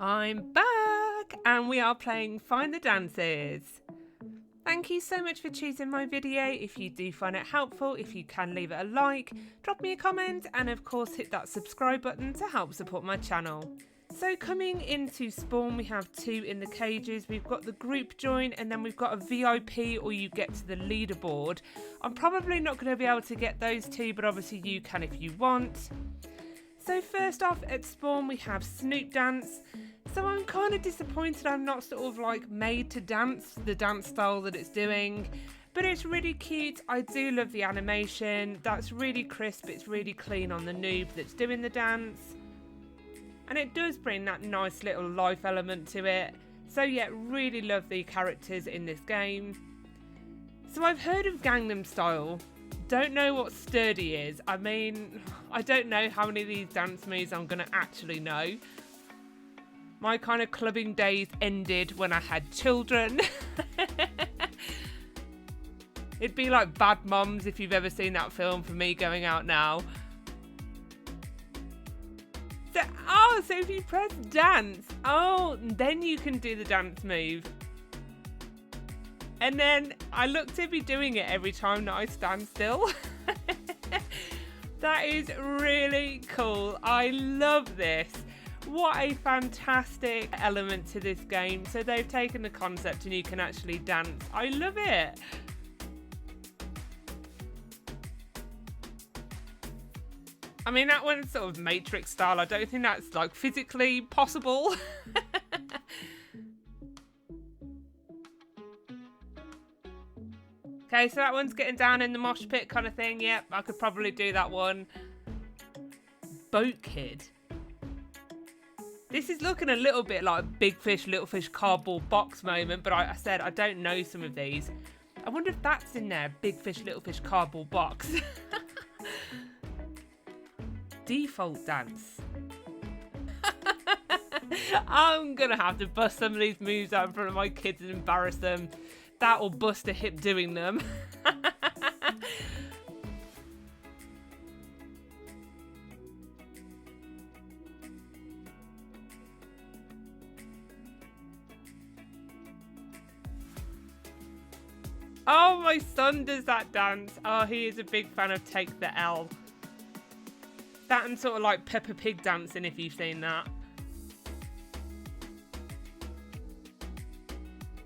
I'm back and we are playing Find the Dances. Thank you so much for choosing my video. If you do find it helpful, if you can leave it a like, drop me a comment and of course hit that subscribe button to help support my channel. So coming into spawn we have 2 in the cages. We've got the group join and then we've got a VIP or you get to the leaderboard. I'm probably not going to be able to get those 2, but obviously you can if you want. So first off at spawn we have Snoop dance. So I'm kind of disappointed I'm not sort of like made to dance the dance style that it's doing. But it's really cute. I do love the animation. That's really crisp. It's really clean on the noob that's doing the dance. And it does bring that nice little life element to it. So yeah, really love the characters in this game. So I've heard of Gangnam style. Don't know what sturdy is. I mean, I don't know how many of these dance moves I'm going to actually know. My kind of clubbing days ended when I had children. It'd be like Bad Moms if you've ever seen that film for me going out now. So if you press dance, then you can do the dance move. And then I look to be doing it every time that I stand still. That is really cool. I love this. What a fantastic element to this game. So they've taken the concept and you can actually dance. I love it. I mean, that one's sort of Matrix style. I don't think that's like physically possible. Okay, so that one's getting down in the mosh pit kind of thing. Yep, I could probably do that one. Boat Kid. This is looking a little bit like Big Fish, Little Fish cardboard box moment, but I said I don't know some of these. I wonder if that's in there, Big Fish, Little Fish cardboard box. Default dance. I'm gonna have to bust some of these moves out in front of my kids and embarrass them. That will bust a hip doing them. Oh, my son does that dance. Oh, he is a big fan of Take the L. That and sort of like Peppa Pig dancing, if you've seen that.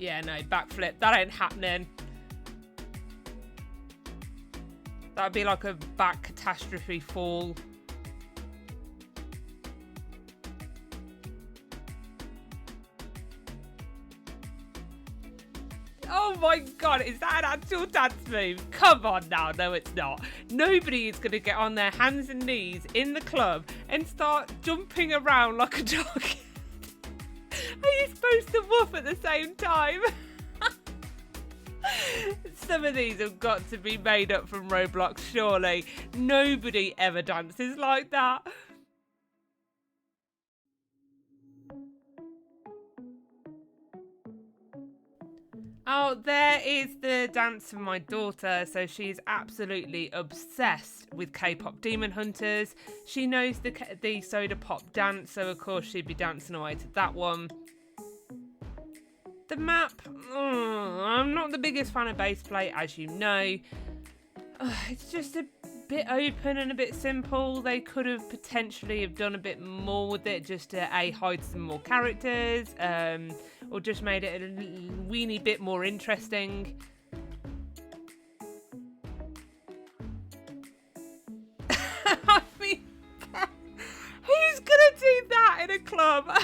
Yeah, no, backflip. That ain't happening. That'd be like a back catastrophe fall. Oh my god, is that an actual dance move? Come on now, no it's not. Nobody is going to get on their hands and knees in the club and start jumping around like a dog. Are you supposed to woof at the same time? Some of these have got to be made up from Roblox, surely. Nobody ever dances like that. Oh, there is the dance for my daughter. So she's absolutely obsessed with K-pop Demon Hunters. She knows the soda pop dance, so of course she'd be dancing away to that one. The map, I'm not the biggest fan of base play, as you know. It's just a bit open and a bit simple. They could have potentially have done a bit more with it just to hide some more characters, or just made it a weeny bit more interesting. I mean, who's gonna do that in a club?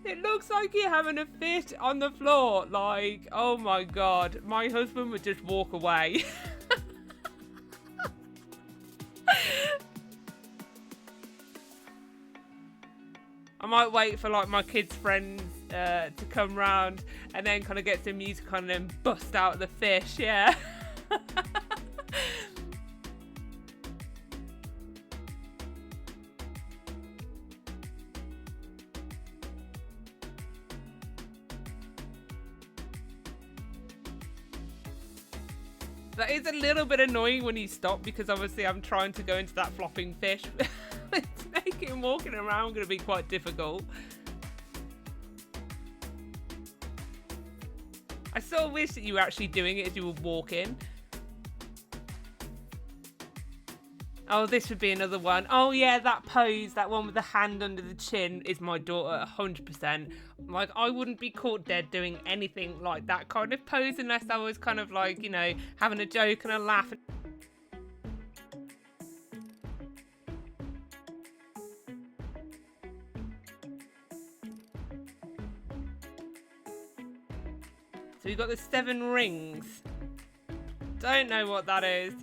It looks like you're having a fit on the floor. Like, oh my god, my husband would just walk away. I might wait for like my kids' friends to come round and then kind of get some music on and then bust out the fish, yeah. That is a little bit annoying when you stop because obviously I'm trying to go into that flopping fish. It's making walking around going to be quite difficult. I sort of wish that you were actually doing it as you were walking. Oh, this would be another one. Oh yeah, that pose, that one with the hand under the chin is my daughter 100%. Like, I wouldn't be caught dead doing anything like that kind of pose unless I was kind of like, you know, having a joke and a laugh. So we've got the 7 rings. Don't know what that is.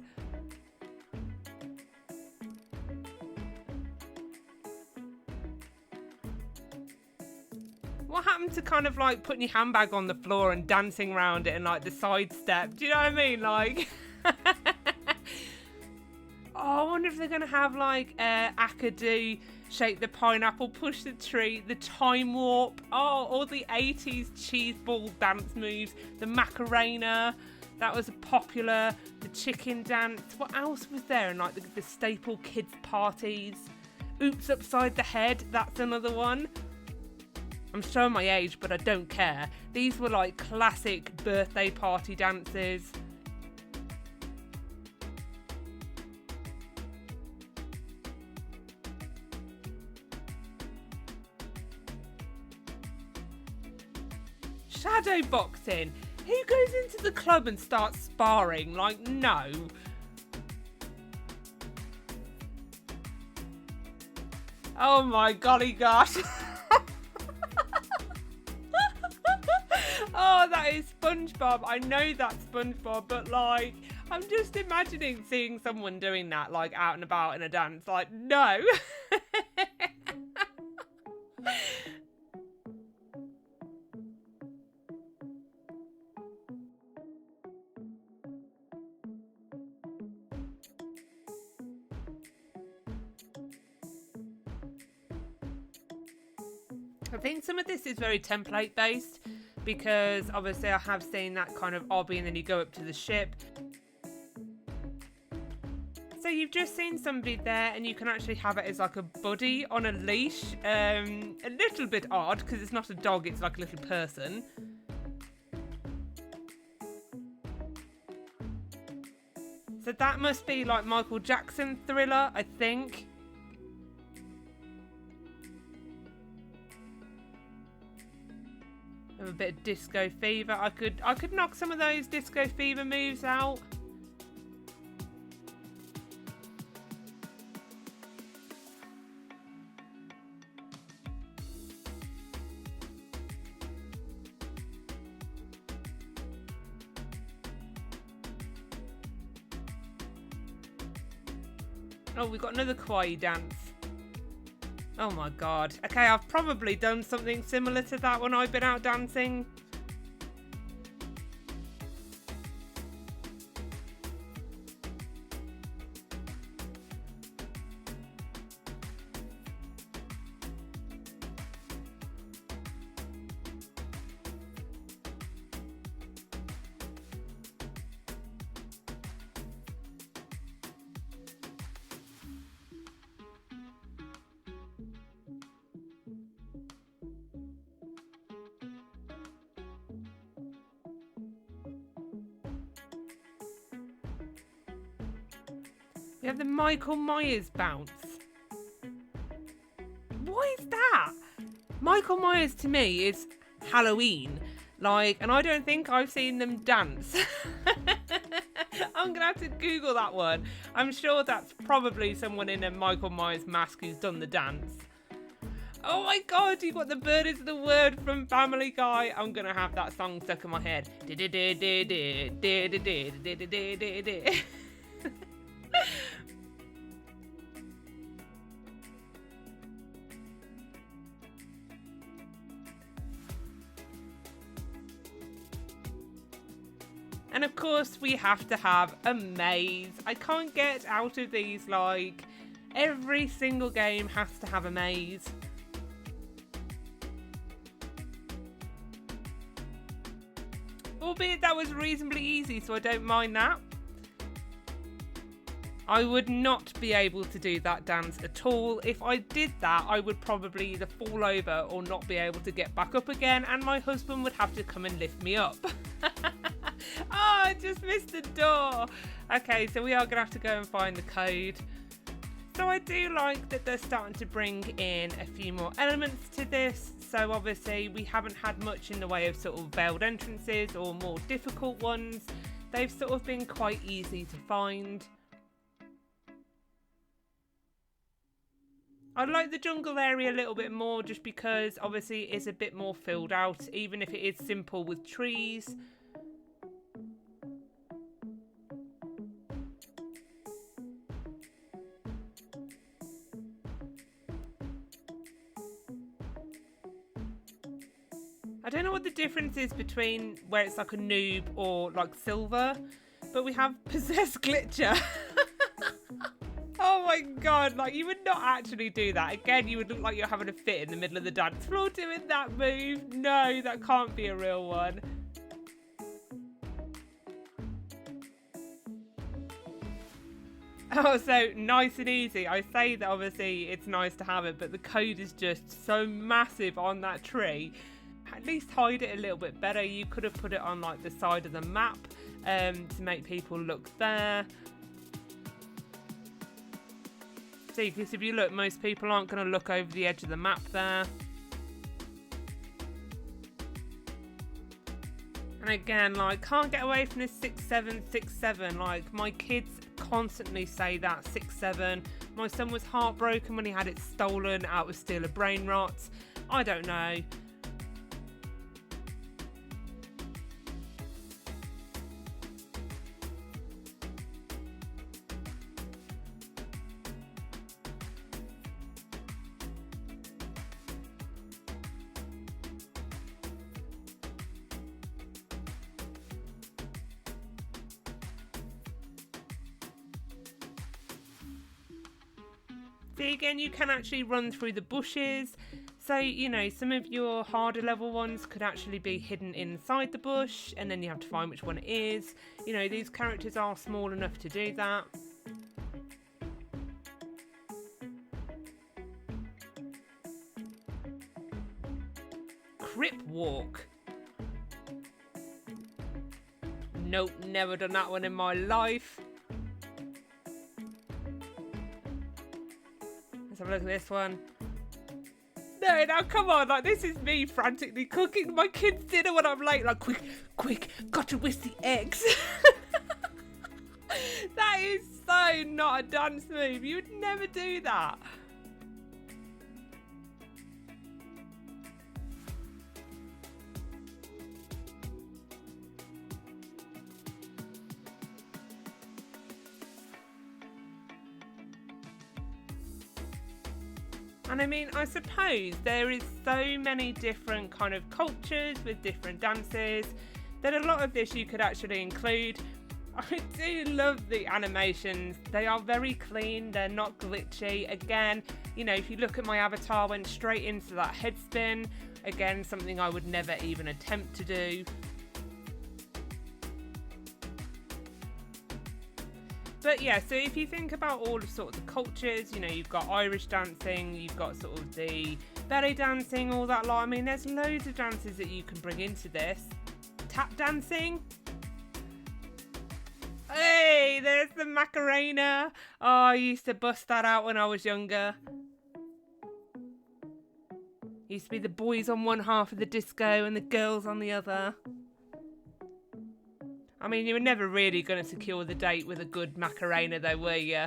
What happened to kind of like putting your handbag on the floor and dancing around it and like the side step? Do you know what I mean? Like, oh, I wonder if they're going to have like Akadu, shake the pineapple, push the tree, the time warp. Oh, all the 80s cheese ball dance moves. The macarena, that was popular. The chicken dance. What else was there? And like the staple kids parties. Oops upside the head, that's another one. I'm showing my age, but I don't care. These were like classic birthday party dances. Shadow boxing. Who goes into the club and starts sparring? Like, no. Oh my golly gosh. Oh, that is SpongeBob. I know that's SpongeBob, but like, I'm just imagining seeing someone doing that, like out and about in a dance. Like, no. I think some of this is very template based because obviously I have seen that kind of obby and then you go up to the ship. So you've just seen somebody there and you can actually have it as like a buddy on a leash. A little bit odd because it's not a dog, it's like a little person. So that must be like Michael Jackson Thriller, I think. Have a bit of disco fever. I could knock some of those disco fever moves out. Oh, we've got another kawaii dance. Oh my god. Okay, I've probably done something similar to that when I've been out dancing. We have the Michael Myers bounce. What is that? Michael Myers to me is Halloween. Like, and I don't think I've seen them dance. I'm gonna have to Google that one. I'm sure that's probably someone in a Michael Myers mask who's done the dance. Oh my god, you've got the bird is the word from Family Guy. I'm gonna have that song stuck in my head. And of course we have to have a maze. I can't get out of these, like, every single game has to have a maze. Albeit that was reasonably easy, so I don't mind that. I would not be able to do that dance at all. If I did that, I would probably either fall over or not be able to get back up again, and my husband would have to come and lift me up. Oh, I just missed the door. Okay, so we are going to have to go and find the code. So I do like that they're starting to bring in a few more elements to this. So obviously we haven't had much in the way of sort of veiled entrances or more difficult ones. They've sort of been quite easy to find. I like the jungle area a little bit more just because obviously it's a bit more filled out, even if it is simple with trees. I don't know what the difference is between where it's like a noob or like silver, but we have possessed glitcher. Oh my god, like you would not actually do that. Again, you would look like you're having a fit in the middle of the dance floor doing that move. No, that can't be a real one. Oh, so nice and easy. I say that obviously it's nice to have it, but the code is just so massive on that tree. At least hide it a little bit better. You could have put it on like the side of the map to make people look there. See, because if you look, most people aren't going to look over the edge of the map there. And again, like, can't get away from this 6'7", 6'7". Like, my kids constantly say that, 6'7". My son was heartbroken when he had it stolen out of steal of brain rot. I don't know. See, again, you can actually run through the bushes. So, you know, some of your harder level ones could actually be hidden inside the bush, and then you have to find which one it is. You know, these characters are small enough to do that. Crip walk. Nope, never done that one in my life. Have a look at this one. No, now come on, like this is me frantically cooking my kids' dinner when I'm late. Like, quick, got to whisk the eggs. That is so not a dance move. You would never do that. And I mean, I suppose there is so many different kind of cultures with different dances that a lot of this you could actually include. I do love the animations. They are very clean. They're not glitchy. Again, you know, if you look at my avatar, went straight into that head spin. Again, something I would never even attempt to do. But yeah, so if you think about all of sort of the cultures, you know, you've got Irish dancing, you've got sort of the belly dancing, all that lot. I mean, there's loads of dances that you can bring into this. Tap dancing. Hey, there's the macarena. Oh, I used to bust that out when I was younger. Used to be the boys on one half of the disco and the girls on the other. I mean, you were never really going to secure the date with a good macarena though, were you?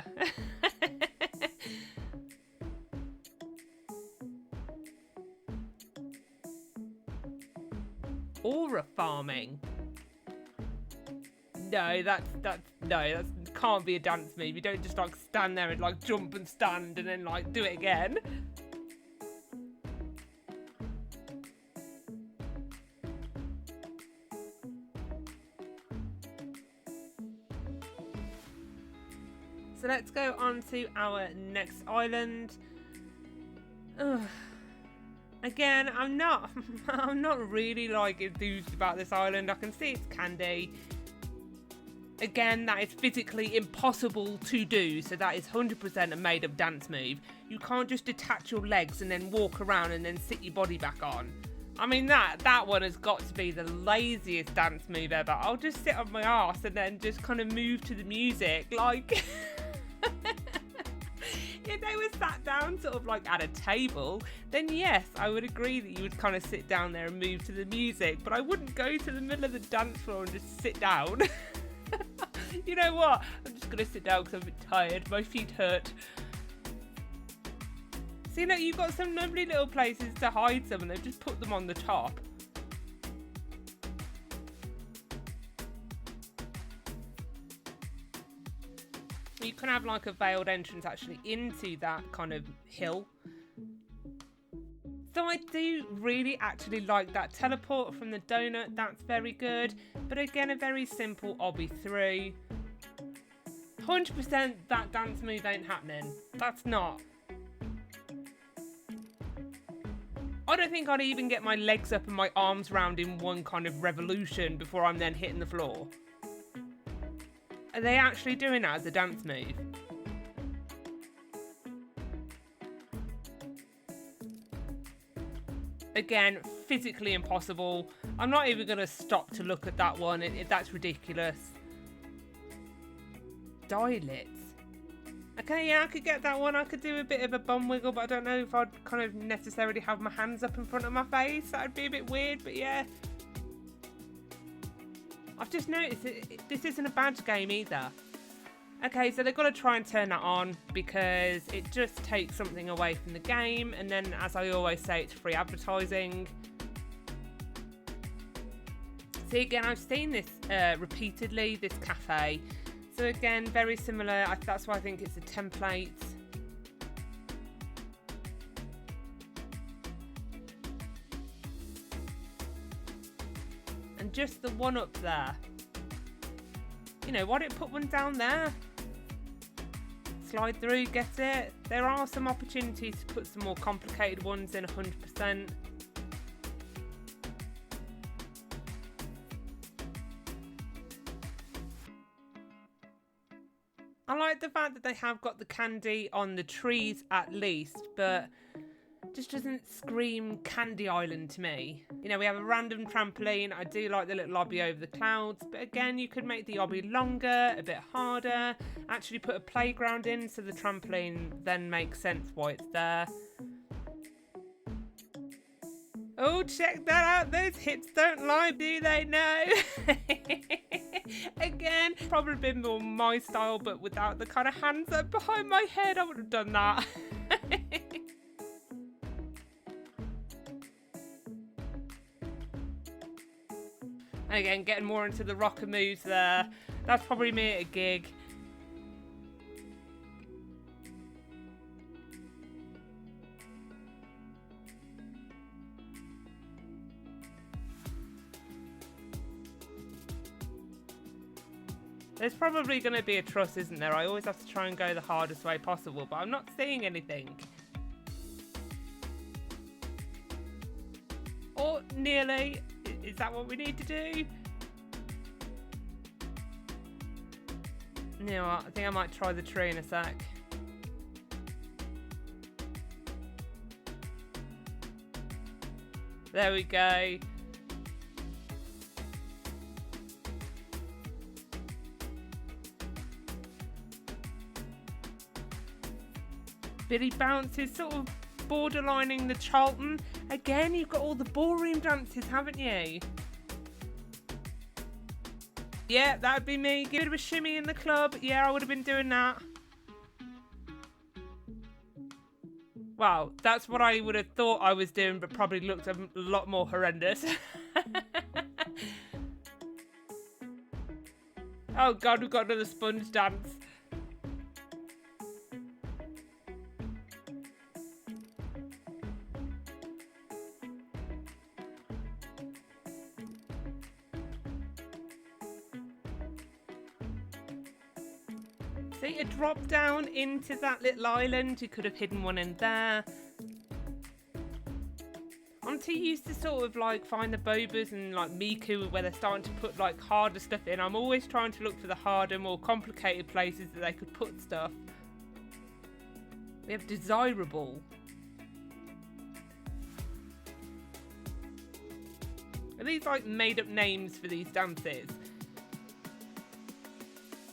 Aura farming. No, that can't be a dance move. You don't just like stand there and like jump and stand and then like do it again. So let's go on to our next island. Ugh. Again, I'm not really like enthused about this island. I can see it's candy. Again, that is physically impossible to do, so that is 100% a made-up dance move. You can't just detach your legs and then walk around and then sit your body back on. I mean, that one has got to be the laziest dance move ever. I'll just sit on my arse and then just kind of move to the music, like... If they were sat down sort of like at a table, then yes, I would agree that you would kind of sit down there and move to the music, but I wouldn't go to the middle of the dance floor and just sit down. You know what? I'm just going to sit down because I'm a bit tired. My feet hurt. See, look, you've got some lovely little places to hide some and they've just put them on the top. You can have like a veiled entrance actually into that kind of hill. So I do really actually like that teleport from the donut. That's very good. But again, a very simple obby through. 100% that dance move ain't happening. That's not. I don't think I'd even get my legs up and my arms round in one kind of revolution before I'm then hitting the floor. Are they actually doing that as a dance move? Again, physically impossible. I'm not even going to stop to look at that one. That's ridiculous. Dilits. Okay, yeah, I could get that one. I could do a bit of a bum wiggle, but I don't know if I'd kind of necessarily have my hands up in front of my face. That would be a bit weird, but yeah. I've just noticed this isn't a badge game either. Okay, so they've got to try and turn that on because it just takes something away from the game. And then, as I always say, it's free advertising. See, again, I've seen this repeatedly, this cafe. So again, very similar. That's why I think it's a template. And just the one up there. You know, why don't put one down there? Slide through, get it. There are some opportunities to put some more complicated ones in 100%. I like the fact that they have got the candy on the trees at least, but just doesn't scream Candy Island to me. You know, we have a random trampoline. I do like the little obby over the clouds, but again, you could make the obby longer, a bit harder, actually put a playground in so the trampoline then makes sense why it's there. Oh, check that out. Those hips don't lie, do they? No. Again, probably been more my style, but without the kind of hands up behind my head, I would have done that. And again, getting more into the rocker moves there. That's probably me at a gig. There's probably going to be a truss, isn't there? I always have to try and go the hardest way possible, but I'm not seeing anything. Or nearly. Is that what we need to do? You know what? I think I might try the tree in a sec. There we go. Billy bounces, sort of borderlining the Charlton. Again, you've got all the ballroom dances, haven't you? Yeah, that would be me. Give it a shimmy in the club. Yeah, I would have been doing that. Wow, that's what I would have thought I was doing, but probably looked a lot more horrendous. Oh God, we've got another sponge dance. See, a drop down into that little island. You could have hidden one in there. I'm too used to sort of like find the bobas and like Miku where they're starting to put like harder stuff in. I'm always trying to look for the harder, more complicated places that they could put stuff. We have desirable. Are these like made up names for these dances?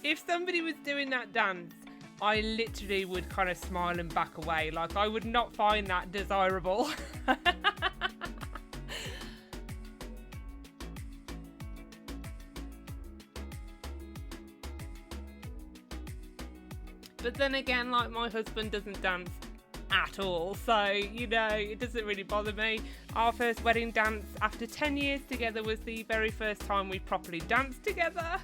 If somebody was doing that dance, I literally would kind of smile and back away. Like, I would not find that desirable. But then again, like, my husband doesn't dance at all, so, you know, it doesn't really bother me. Our first wedding dance after 10 years together was the very first time we properly danced together.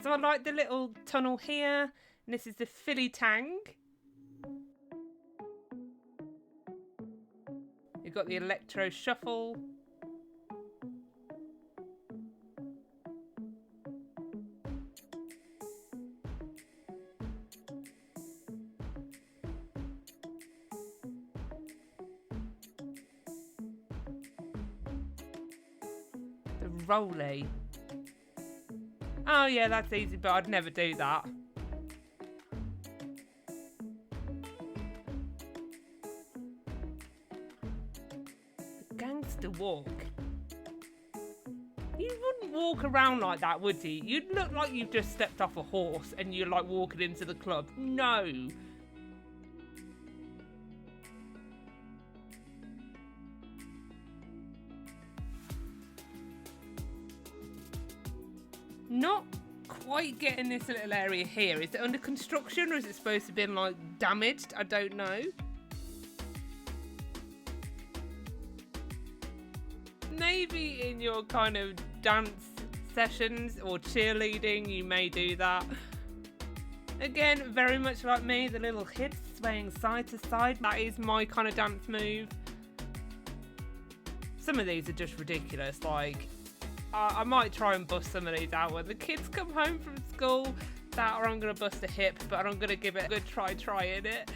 So I like the little tunnel here, and this is the Philly tang. You've got the electro shuffle. The rollie. Oh yeah, that's easy, but I'd never do that. The gangsta walk. You wouldn't walk around like that, would you? You'd look like you've just stepped off a horse and you're like walking into the club. No. Not quite getting this little area here. Is it under construction or is it supposed to be like damaged? I don't know. Maybe in your kind of dance sessions or cheerleading you may do that. Again, very much like me, the little hips swaying side to side. That is my kind of dance move. Some of these are just ridiculous, like I might try and bust some of these out when the kids come home from school. That or I'm going to bust a hip, but I'm going to give it a good try in it.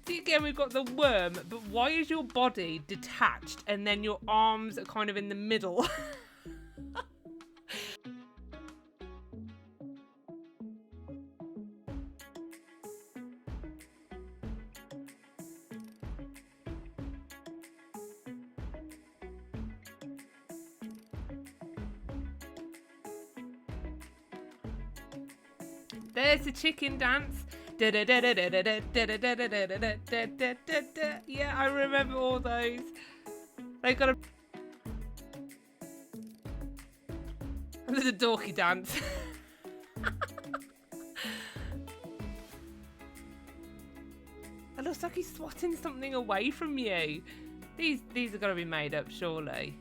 See, again, we've got the worm, but why is your body detached and then your arms are kind of in the middle? There's the chicken dance. Yeah, I remember all those. They got a... There's a dorky dance. It looks like he's swatting something away from you. These are going to be made up, surely.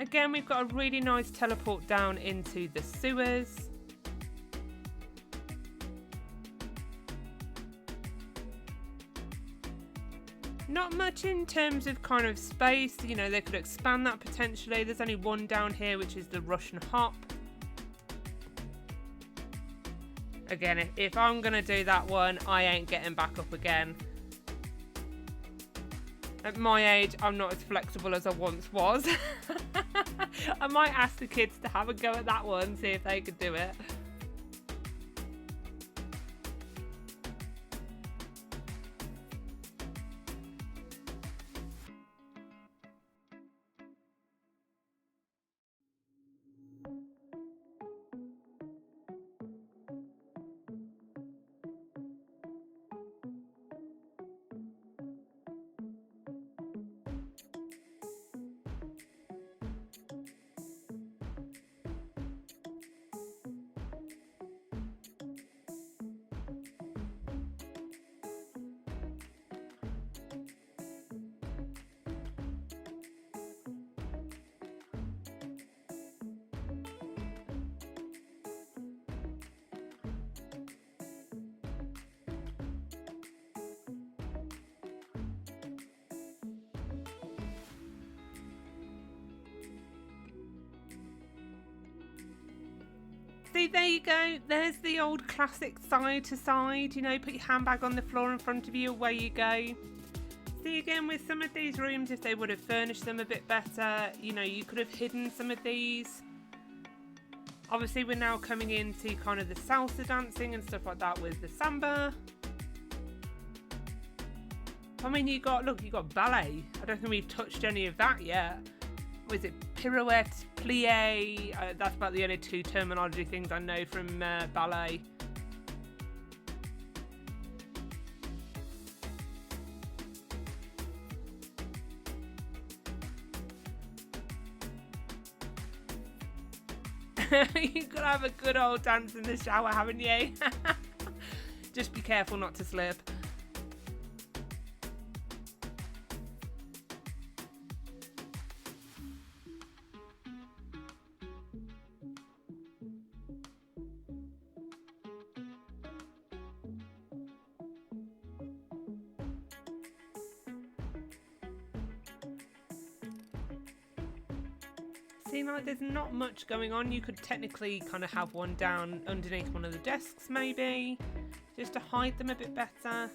Again, we've got a really nice teleport down into the sewers. Not much in terms of kind of space, you know, they could expand that potentially. There's only one down here, which is the Russian hop. Again, if I'm going to do that one, I ain't getting back up again. At my age, I'm not as flexible as I once was. I might ask the kids to have a go at that one, see if they could do it. See, there you go. There's the old classic side to side, you know, put your handbag on the floor in front of you, away you go. See, again, with some of these rooms, if they would have furnished them a bit better, you know, you could have hidden some of these. Obviously, we're now coming into kind of the salsa dancing and stuff like that with the samba. I mean, you got ballet. I don't think we've touched any of that yet. Was it pirouette, plie? That's about the only two terminology things I know from ballet. You've got to have a good old dance in the shower, haven't you? Just be careful not to slip. See, like, there's not much going on. You could technically kind of have one down underneath one of the desks, maybe, just to hide them a bit better.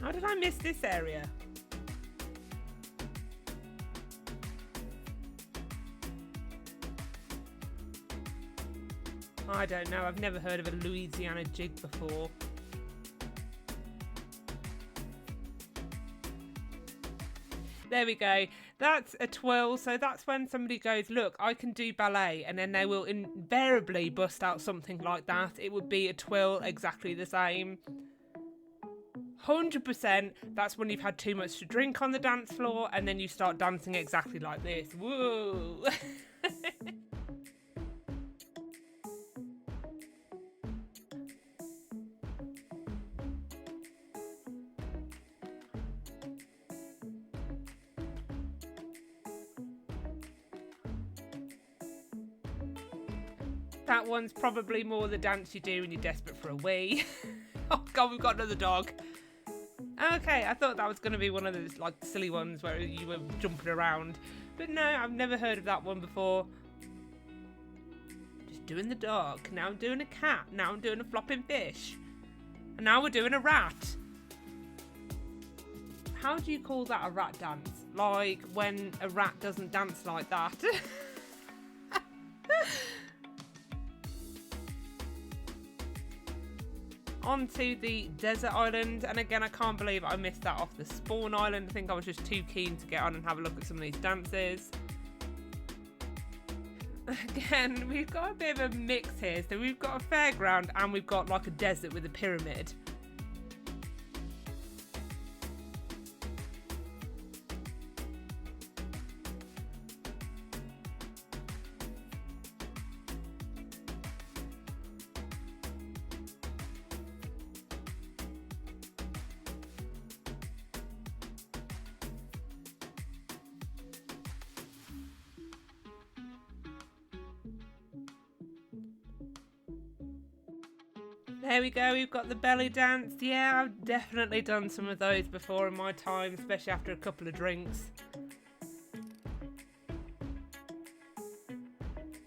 How did I miss this area? I don't know. I've never heard of a Louisiana jig before. There we go. That's a twirl. So that's when somebody goes, look, I can do ballet. And then they will invariably bust out something like that. It would be a twirl exactly the same. 100%, that's when you've had too much to drink on the dance floor and then you start dancing exactly like this. Woo! That one's probably more the dance you do when you're desperate for a wee. Oh God, we've got another dog. Okay, I thought that was going to be one of those like silly ones where you were jumping around. But no, I've never heard of that one before. Just doing the dog. Now I'm doing a cat. Now I'm doing a flopping fish. And now we're doing a rat. How do you call that a rat dance? Like when a rat doesn't dance like that. Onto the desert island, and again I can't believe I missed that off the spawn island. I think I was just too keen to get on and have a look at some of these dances. Again, we've got a bit of a mix here, so we've got a fairground and we've got like a desert with a pyramid. There we go, we've got the belly dance. Yeah, I've definitely done some of those before in my time, especially after a couple of drinks.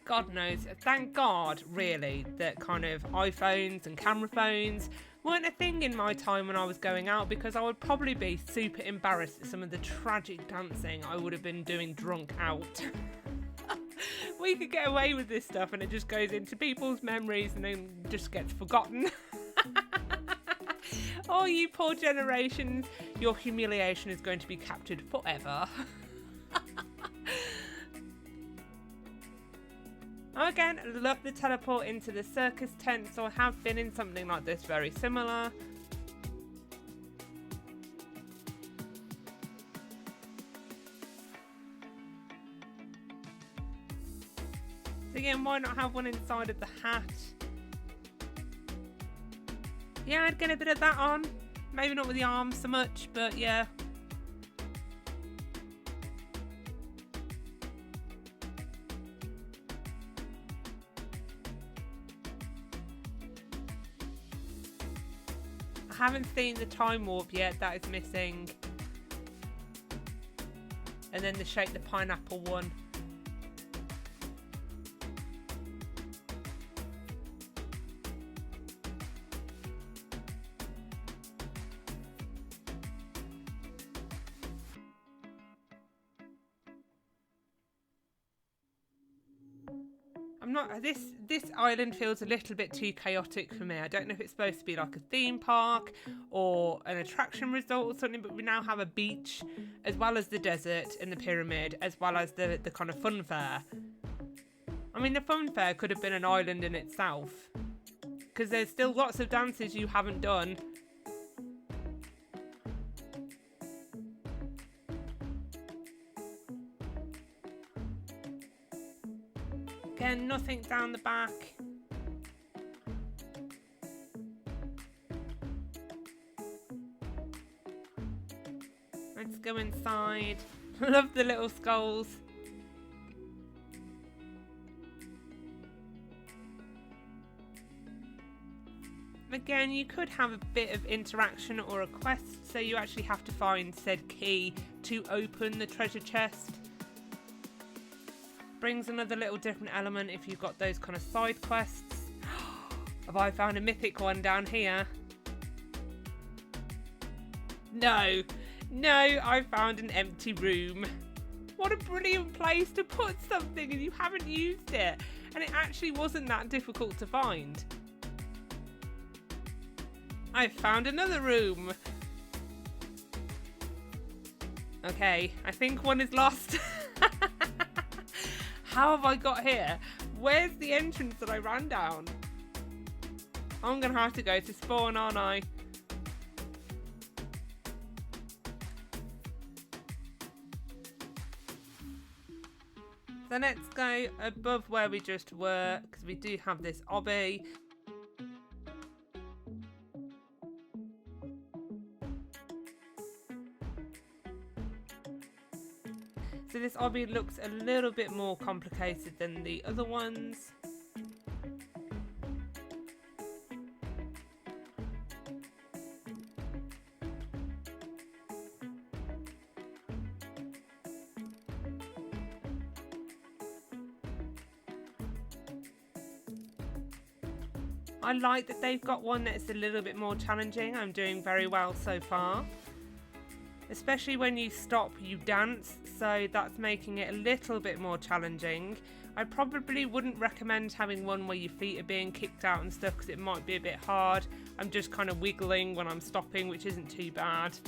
God knows, thank God, really, that kind of iPhones and camera phones weren't a thing in my time when I was going out, because I would probably be super embarrassed at some of the tragic dancing I would have been doing drunk out. We could get away with this stuff and it just goes into people's memories and then just gets forgotten. Oh, you poor generations, your humiliation is going to be captured forever. Again, love the teleport into the circus tent, so I have been in something like this very similar. So again, why not have one inside of the hat? Yeah, I'd get a bit of that on. Maybe not with the arms so much, but yeah. I haven't seen the time warp yet, that is missing. And then the shake the pineapple one. This island feels a little bit too chaotic for me. I don't know if it's supposed to be like a theme park or an attraction resort or something, but we now have a beach as well as the desert and the pyramid as well as the kind of fun fair. I mean, the fun fair could have been an island in itself because there's still lots of dances you haven't done. Again, nothing down the back. Let's go inside. Love the little skulls. Again, you could have a bit of interaction or a quest, so you actually have to find said key to open the treasure chest. Brings another little different element if you've got those kind of side quests. Have I found a mythic one down here? No, I found an empty room. What a brilliant place to put something and you haven't used it. And it actually wasn't that difficult to find. I found another room. Okay, I think one is lost. How have I got here? Where's the entrance that I ran down? I'm gonna have to go to spawn, aren't I? So let's go above where we just were, because we do have this obby. So this obby looks a little bit more complicated than the other ones. I like that they've got one that's a little bit more challenging. I'm doing very well so far. Especially when you stop, you dance, so that's making it a little bit more challenging. I probably wouldn't recommend having one where your feet are being kicked out and stuff because it might be a bit hard. I'm just kind of wiggling when I'm stopping, which isn't too bad.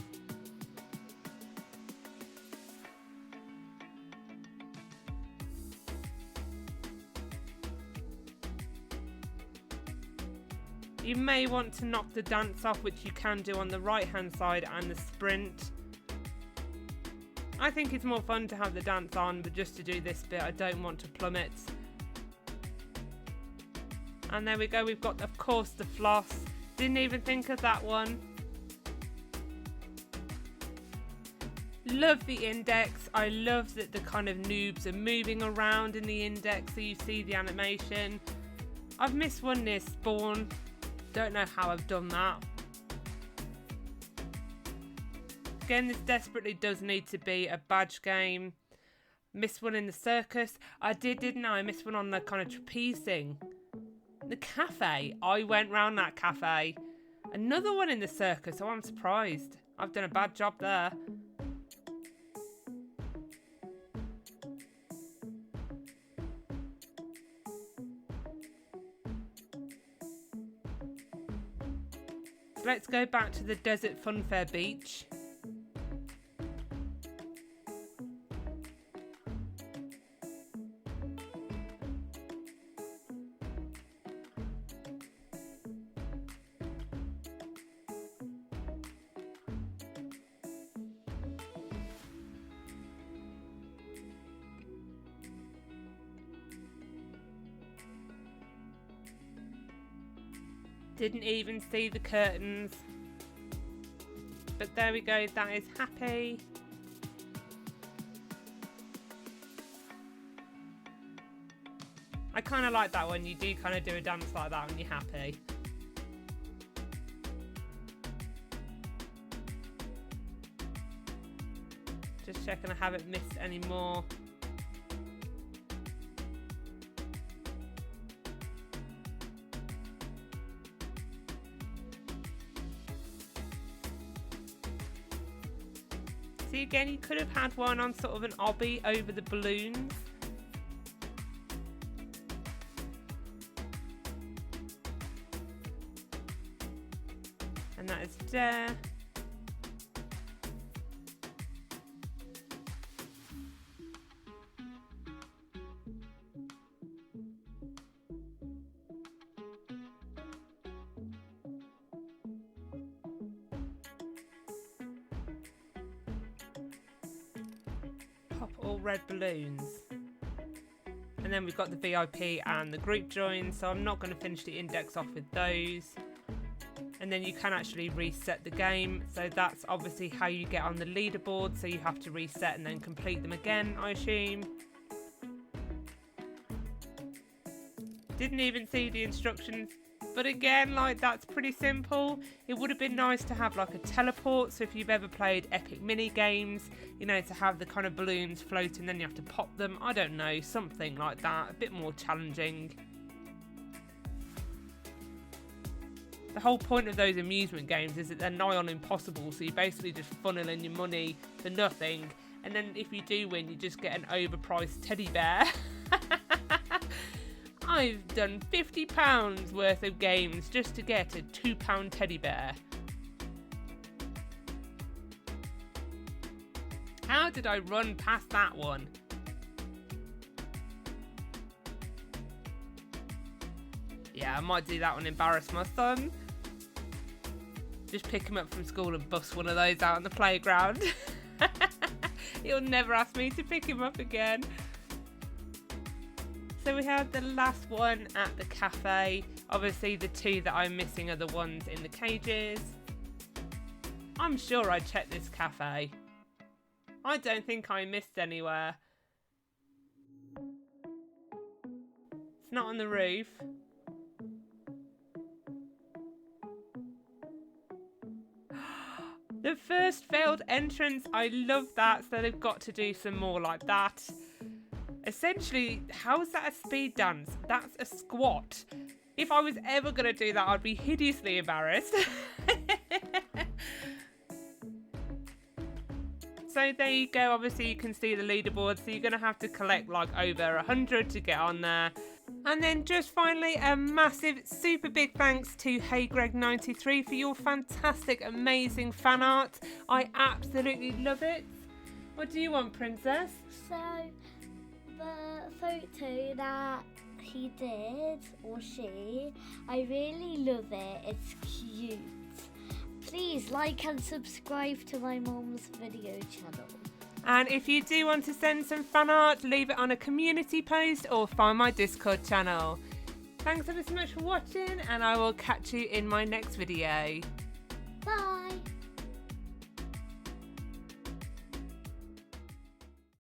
You may want to knock the dance off, which you can do on the right hand side, and the sprint. I think it's more fun to have the dance on, but just to do this bit, I don't want to plummet. And there we go, we've got, of course, the floss. Didn't even think of that one. Love the index. I love that the kind of noobs are moving around in the index, so you see the animation. I've missed one near spawn. Don't know how I've done that. Again, this desperately does need to be a badge game. Missed one in the circus. I didn't I? I missed one on the kind of trapeze thing. The cafe. I went round that cafe. Another one in the circus. Oh, I'm surprised. I've done a bad job there. Let's go back to the desert funfair beach. Didn't even see the curtains. But there we go, that is happy. I kind of like that when you do kind of do a dance like that when you're happy. Just checking I haven't missed any more. See, again, you could have had one on sort of an obby over the balloons. And that is there. Pop all red balloons. And then we've got the VIP and the group join, so I'm not going to finish the index off with those. And then you can actually reset the game, so that's obviously how you get on the leaderboard, so you have to reset and then complete them again, I assume. Didn't even see the instructions, but again, like, that's pretty simple. It would have been nice to have like a teleport, so if you've ever played epic mini games, you know, to have the kind of balloons floating, then you have to pop them. I don't know, something like that, a bit more challenging. The whole point of those amusement games is that they're nigh on impossible, so you basically just funnel in your money for nothing, and then if you do win, you just get an overpriced teddy bear. I've done £50 worth of games just to get a £2 teddy bear. How did I run past that one? Yeah, I might do that one, embarrass my son. Just pick him up from school and bust one of those out on the playground. He'll never ask me to pick him up again. So we have the last one at the cafe. Obviously the two that I'm missing are the ones in the cages. I'm sure I checked this cafe. I don't think I missed anywhere. It's not on the roof. The first failed entrance, I love that, so they've got to do some more like that. Essentially, how is that a speed dance? That's a squat. If I was ever going to do that, I'd be hideously embarrassed. So there you go, obviously you can see the leaderboard, so you're going to have to collect like over 100 to get on there. And then just finally, a massive, super big thanks to HeyGreg93 for your fantastic, amazing fan art. I absolutely love it. What do you want, Princess? So, the photo that he did, or she, I really love it. It's cute. Please like and subscribe to my mum's video channel. And if you do want to send some fan art, leave it on a community post or find my Discord channel. Thanks ever so much for watching, and I will catch you in my next video.